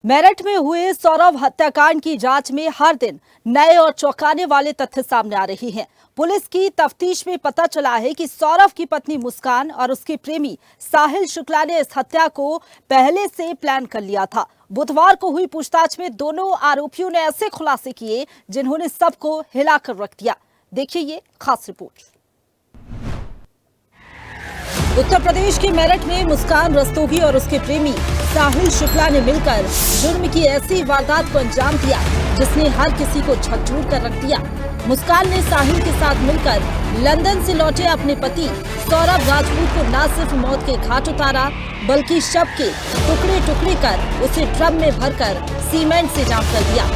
मेरठ में हुए सौरभ हत्याकांड की जांच में हर दिन नए और चौंकाने वाले तथ्य सामने आ रहे हैं। पुलिस की तफ्तीश में पता चला है कि सौरभ की पत्नी मुस्कान और उसके प्रेमी साहिल शुक्ला ने इस हत्या को पहले से प्लान कर लिया था। बुधवार को हुई पूछताछ में दोनों आरोपियों ने ऐसे खुलासे किए जिन्होंने सबको हिलाकर रख दिया। देखिए ये खास रिपोर्ट। उत्तर प्रदेश के मेरठ में मुस्कान रस्तोगी और उसके प्रेमी साहिल शुक्ला ने मिलकर जुर्म की ऐसी वारदात को अंजाम दिया जिसने हर किसी को झकझोर कर रख दिया। मुस्कान ने साहिल के साथ मिलकर लंदन से लौटे अपने पति सौरभ राजपूत को न सिर्फ मौत के घाट उतारा बल्कि शव के टुकड़े टुकड़े कर उसे ड्रम में भरकर सीमेंट से जाम कर दिया।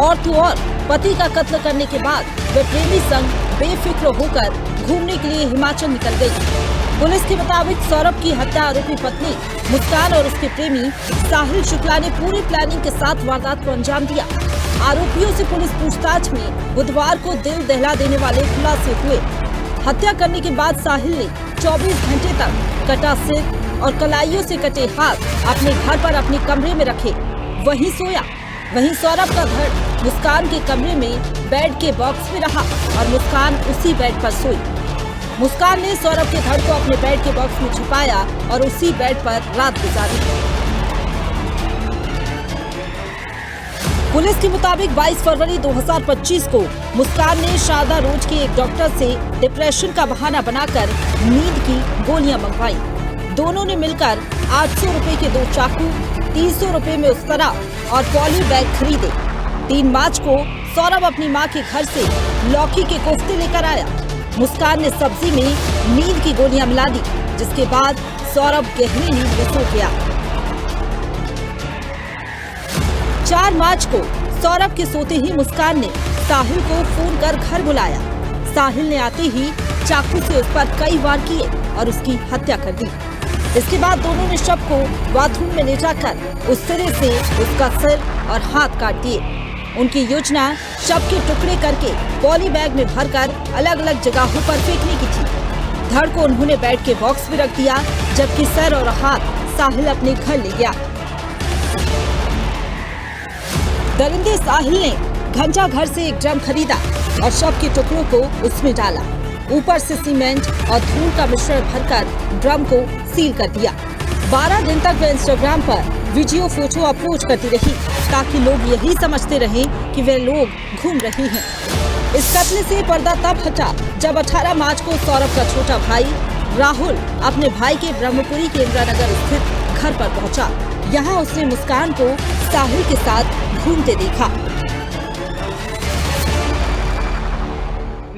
और तो और पति का कत्ल करने के बाद वे प्रेमी संग बेफिक्र होकर घूमने के लिए हिमाचल निकल गई। पुलिस के मुताबिक सौरभ की हत्या आरोपी पत्नी मुस्कान और उसके प्रेमी साहिल शुक्ला ने पूरी प्लानिंग के साथ वारदात को अंजाम दिया। आरोपियों से पुलिस पूछताछ में बुधवार को दिल दहला देने वाले खुलासे हुए। हत्या करने के बाद साहिल ने 24 घंटे तक कटा सिर और कलाइयों से कटे हाथ अपने घर पर अपने कमरे में रखे, वहीं सोया। वहीं सौरभ का धड़ मुस्कान के कमरे में बेड के बॉक्स में रहा और मुस्कान उसी बेड पर सोई। मुस्कान ने सौरभ के धड़ को अपने बेड के बॉक्स में छुपाया और उसी बेड पर रात गुजारी। पुलिस के मुताबिक 22 फरवरी 2025 को मुस्कान ने शारदा रोड के एक डॉक्टर से डिप्रेशन का बहाना बनाकर नींद की गोलियां मंगवाई। दोनों ने मिलकर 800 रुपए के 2 चाकू, 300 रुपए में उस्तरा और पॉली बैग खरीदे। 3 मार्च को सौरभ अपनी मां के घर से लौकी के कोफ्ते लेकर आया। मुस्कान ने सब्जी में नींद की गोलियां मिला दी, जिसके बाद सौरभ गहरी नींद में सो गया। 4 मार्च को सौरभ के सोते ही मुस्कान ने साहिल को फोन कर घर बुलाया। साहिल ने आते ही चाकू से उस पर कई वार किए और उसकी हत्या कर दी। इसके बाद दोनों ने शव को बाथरूम में ले जाकर उस सिरे से उसका सिर और हाथ काट दिए। उनकी योजना शव के टुकड़े करके पॉली बैग में भरकर अलग अलग जगहों पर फेंकने की थी। धड़ को उन्होंने बेड के बॉक्स में रख दिया, जबकि सर और हाथ साहिल अपने घर ले गया। दरिंदे साहिल ने घंटा घर से एक ड्रम खरीदा और शव के टुकड़ों को उसमें डाला। ऊपर से सीमेंट और धूल का मिश्रण भरकर ड्रम को सील कर दिया। 12 दिन तक वे इंस्टाग्राम पर वीडियो फोटो अपलोड करती रही ताकि लोग यही समझते रहें कि वे लोग घूम रहे हैं। इस कत्ल से पर्दा तब हटा जब 18 मार्च को सौरभ का छोटा भाई राहुल अपने भाई के ब्रह्मपुरी के इंदिरानगर स्थित घर पर पहुंचा। यहाँ उसने मुस्कान को साहिल के साथ घूमते देखा।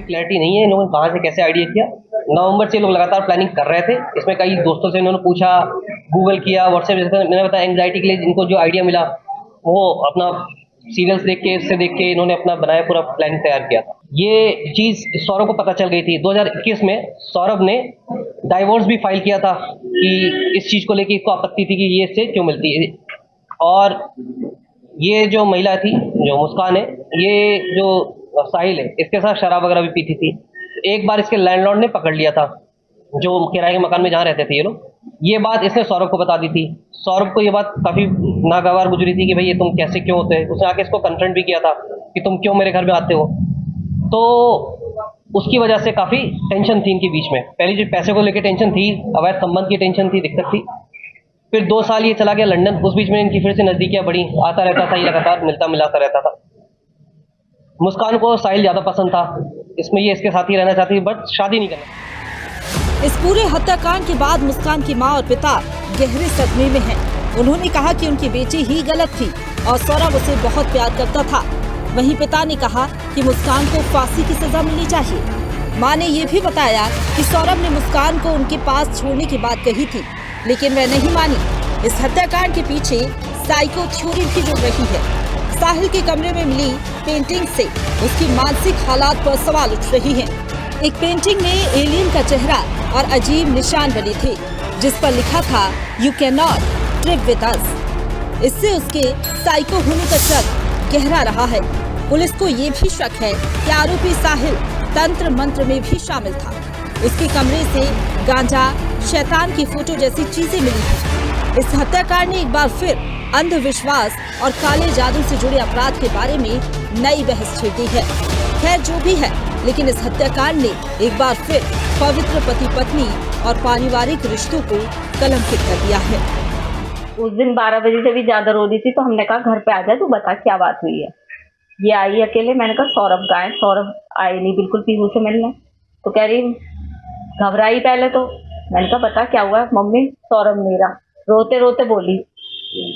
क्लैरिटी नहीं है इन लोगों ने कहां से कैसे आइडिया किया। नवंबर से लोग लगातार प्लानिंग कर रहे थे। इसमें कई दोस्तों से इन्होंने पूछा, गूगल किया, व्हाट्सएप, जैसे मैंने बताया एंग्जाइटी के लिए इनको जो आइडिया मिला वो अपना सीरियल्स देख के, इससे देख के इन्होंने अपना बनाया पूरा प्लान तैयार किया था। ये चीज सौरभ को पता चल गई थी। 2021 में सौरभ ने डाइवोर्स भी फाइल किया था कि इस चीज को लेकर इसको आपत्ति थी कि ये इससे क्यों मिलती है। और ये जो महिला थी, जो मुस्कान है, ये जो साहिल है, इसके साथ शराब वगैरह भी पीती थी। एक बार इसके लैंडलॉर्ड ने पकड़ लिया था, जो किराए के मकान में जहाँ रहते थे ये लोग। ये बात इसने सौरभ को बता दी थी। सौरभ को ये बात काफी नागवार गुजरी थी कि भाई ये तुम कैसे क्यों होते हैं। उसने आके इसको कन्फ्रंट भी किया था कि तुम क्यों मेरे घर में आते हो। तो उसकी वजह से काफी टेंशन थी इनके बीच में। पहले जो पैसे को लेकर टेंशन थी, अवैध संबंध की टेंशन थी, दिक्कत थी। फिर 2 साल ये चला गया लंदन। उस बीच में इनकी फिर से नजदीकियां बढ़ी, आता रहता था, ये लगातार मिलता मिलाता रहता था। मुस्कान को साहिल ज्यादा पसंद था, इसमें ये इसके साथ ही रहना चाहती थी, बट शादी नहीं करना। इस पूरे हत्याकांड के बाद मुस्कान की मां और पिता गहरे सदमे में हैं। उन्होंने कहा कि उनकी बेटी ही गलत थी और सौरभ उसे बहुत प्यार करता था। वहीं पिता ने कहा कि मुस्कान को फांसी की सजा मिलनी चाहिए। मां ने ये भी बताया कि सौरभ ने मुस्कान को उनके पास छोड़ने की बात कही थी, लेकिन वह नहीं मानी। इस हत्याकांड के पीछे साइको थ्योरी भी जुड़ रही है। साहिल के कमरे में मिली पेंटिंग से उसकी मानसिक हालात पर सवाल उठ रही हैं। एक पेंटिंग में एलियन का चेहरा और अजीब निशान बने थे, जिस पर लिखा था you can not trip with us. इससे उसके साइको होने का शक गहरा रहा है। पुलिस को ये भी शक है कि आरोपी साहिल तंत्र मंत्र में भी शामिल था। उसके कमरे से गांजा, शैतान की फोटो जैसी चीजें मिली थी। इस हत्याकांड ने एक बार फिर अंधविश्वास और काले जादू से जुड़े अपराध के बारे में नई बहस छिड़ गई है। खैर जो भी है, लेकिन इस हत्याकांड ने एक बार फिर पवित्र पति पत्नी और पारिवारिक रिश्तों को कलंकित कर दिया है। उस दिन 12 बजे से भी ज्यादा रो रही थी, तो हमने कहा घर पे आ जा, तू बता क्या बात हुई है। ये आई अकेले, मैंने कहा सौरभ कहाँ है? सौरभ आए नहीं बिल्कुल पीहू से मिलने। तो कह रही घबराई पहले तो। मैंने कहा बता क्या हुआ? मम्मी सौरभ नहीं रहा, रोते रोते बोली।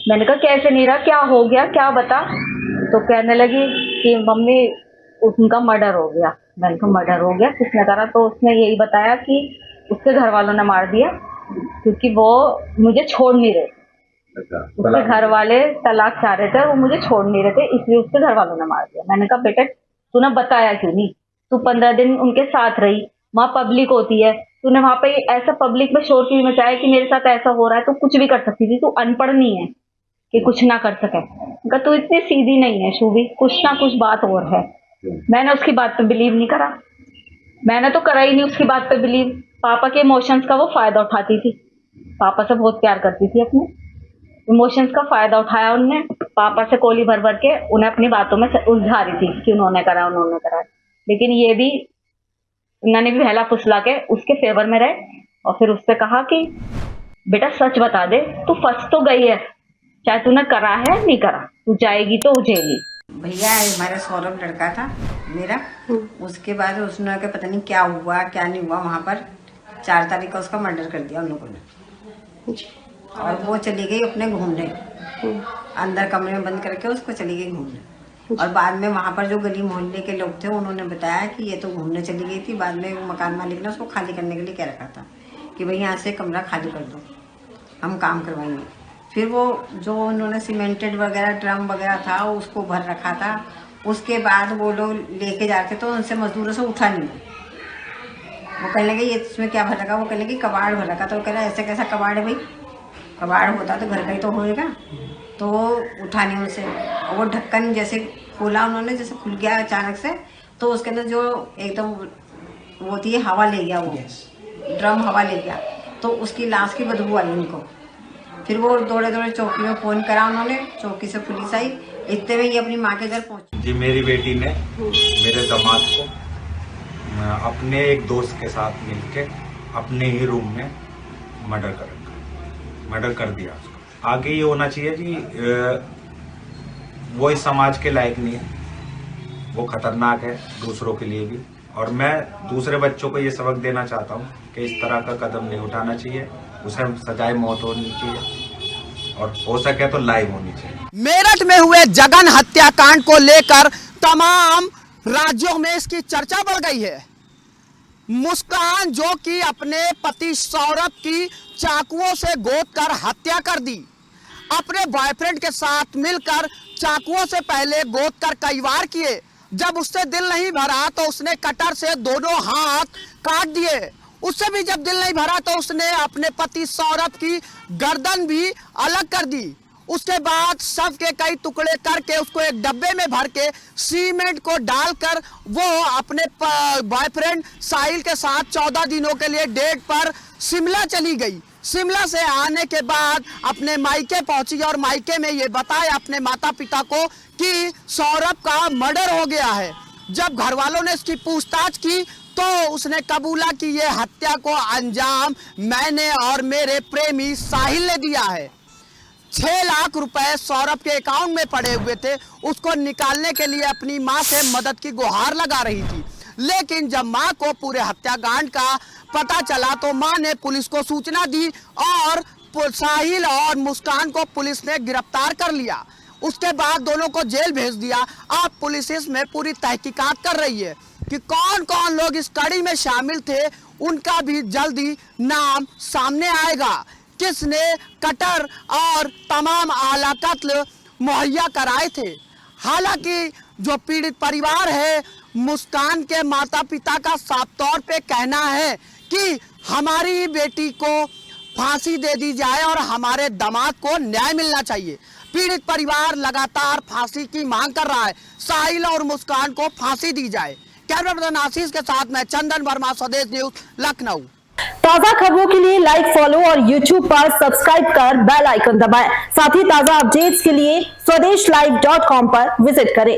मैंने कहा कैसे नहीं रहा, क्या हो गया, क्या बता। तो कहने लगी कि मम्मी उनका मर्डर हो गया। मैंने कहा मर्डर हो गया, किसने करा? तो उसने यही बताया कि उसके घर वालों ने मार दिया, क्योंकि वो मुझे छोड़ नहीं रहे। उसके घर वाले तलाक चाह रहे थे और वो मुझे छोड़ नहीं रहे थे, इसलिए उसके घर वालों ने मार दिया। मैंने कहा बेटा तूने बताया क्यों नहीं? तू 15 दिन उनके साथ रही, वहाँ पब्लिक होती है, तूने वहाँ पे ऐसा पब्लिक में शोर क्यों मचाया कि मेरे साथ ऐसा हो रहा है? तू कुछ भी कर सकती थी, तू अनपढ़ नहीं है कि कुछ ना कर सके। कहा तू इतनी सीधी नहीं है शूभी, कुछ ना कुछ बात और है। मैंने उसकी बात पे बिलीव नहीं करा, मैंने तो करा ही नहीं उसकी बात पे बिलीव। पापा के इमोशंस का वो फायदा उठाती थी, पापा से बहुत प्यार करती थी, अपने इमोशंस का फायदा उठाया उनने। पापा से कोली भर भर के उन्हें अपनी बातों में उलझा रही थी कि उन्होंने करा उन्होंने करा। लेकिन ये भी उन्होंने भी बहला फुसला के उसके फेवर में रहे और फिर उससे कहा कि बेटा सच बता दे, तू फंस तो गई है, चाहे तूने करा है नहीं करा, तू जाएगी तो जेली। भैया हमारा सौरभ लड़का था मेरा, उसके बाद उसने के पता नहीं क्या हुआ क्या नहीं हुआ, वहाँ पर 4 तारीख का उसका मर्डर कर दिया उन लोगों ने। और वो चली गई अपने घूमने, अंदर कमरे में बंद करके उसको चली गई घूमने। और बाद में वहाँ पर जो गली मोहल्ले के लोग थे उन्होंने बताया कि ये तो घूमने चली गई थी। बाद में मकान मालिक ने उसको खाली करने के लिए कह रखा था कि भाई यहाँ से कमरा खाली कर दो, हम काम करवाएंगे। फिर वो जो उन्होंने सीमेंटेड वगैरह ड्रम वगैरह था उसको भर रखा था। उसके बाद वो लोग लेके जाते तो उनसे मजदूरों से उठा नहीं। वो कहने लगे ये इसमें क्या भर रखा? वो कहने लगे कबाड़ भर रखा। तो वो कह रहा ऐसे कैसा कबाड़ है भाई? कबाड़ होता तो घर का ही तो होएगा। तो उठा नहीं उनसे। और वो ढक्कन जैसे खोला उन्होंने, जैसे खुल गया अचानक से, तो उसके अंदर जो एकदम वो होती है हवा ले गया, वो ड्रम हवा ले गया, तो उसकी लाश की बदबू आई उनको। फिर वो दौड़े दौड़े चौकी में फ़ोन करा उन्होंने, चौकी से पुलिस आई, इतने में ये अपनी माँ के घर पहुंची। जी मेरी बेटी ने मेरे दामाद को अपने एक दोस्त के साथ मिलके अपने ही रूम में मर्डर कर दिया। आगे ये होना चाहिए जी, वो इस समाज के लायक नहीं है, वो खतरनाक है दूसरों के लिए भी। और मैं दूसरे बच्चों को ये सबक देना चाहता हूँ कि इस तरह का कदम नहीं उठाना चाहिए, उसे सजाए मौत होनी चाहिए और हो सके तो लाइव होनी चाहिए। मेरठ में हुए जगन हत्याकांड को लेकर तमाम राज्यों में इसकी चर्चा बढ़ गई है। मुस्कान जो कि अपने पति सौरभ की चाकुओं से गोदकर हत्या कर दी, अपने बॉयफ्रेंड के साथ मिलकर चाकुओं से पहले गोदकर कई बार किए। जब उससे दिल नहीं भरा तो उसने कटर से दोनों हाथ काट दिए। उससे भी जब दिल नहीं भरा तो उसने अपने पति सौरभ की गर्दन भी अलग कर दी। उसके बाद शव के कई टुकड़े करके उसको एक डब्बे में भर के सीमेंट को डालकर वो अपने बॉयफ्रेंड साहिल के साथ 14 दिनों के लिए डेट पर शिमला चली गई। शिमला से आने के बाद अपने मायके पहुंची और मायके में ये बताया अपने माता पिता को कि सौरभ का मर्डर हो गया है। जब घर वालों ने इसकी पूछताछ की तो उसने कबूला कि ये हत्या को अंजाम मैंने और मेरे प्रेमी साहिल ने दिया है। 6 लाख रुपए सौरभ के अकाउंट में पड़े हुए थे, उसको निकालने के लिए अपनी मां से मदद की गुहार लगा रही थी। लेकिन जब मां को पूरे हत्याकांड का पता चला तो मां ने पुलिस को सूचना दी और साहिल और मुस्कान को पुलिस ने गिरफ्तार कर लिया। उसके बाद दोनों को जेल भेज दिया। अब पुलिस इसमें पूरी तहकीकात कर रही है कि कौन कौन लोग इस कड़ी में शामिल थे, उनका भी जल्दी नाम सामने आएगा। किसने कटर और तमाम आला कत्ल मुहैया कराए थे। हालांकि जो पीड़ित परिवार है, मुस्कान के माता पिता का साफ तौर पे कहना है कि हमारी बेटी को फांसी दे दी जाए और हमारे दामाद को न्याय मिलना चाहिए। पीड़ित परिवार लगातार फांसी की मांग कर रहा है, साहिल और मुस्कान को फांसी दी जाए। कैमरा पर्सन आशीष के साथ मैं चंदन वर्मा, स्वदेश न्यूज, लखनऊ। ताजा खबरों के लिए लाइक, फॉलो और YouTube पर सब्सक्राइब कर बेल आइकन दबाएं। साथ ही ताजा अपडेट्स के लिए SwadeshLive.com पर विजिट करें।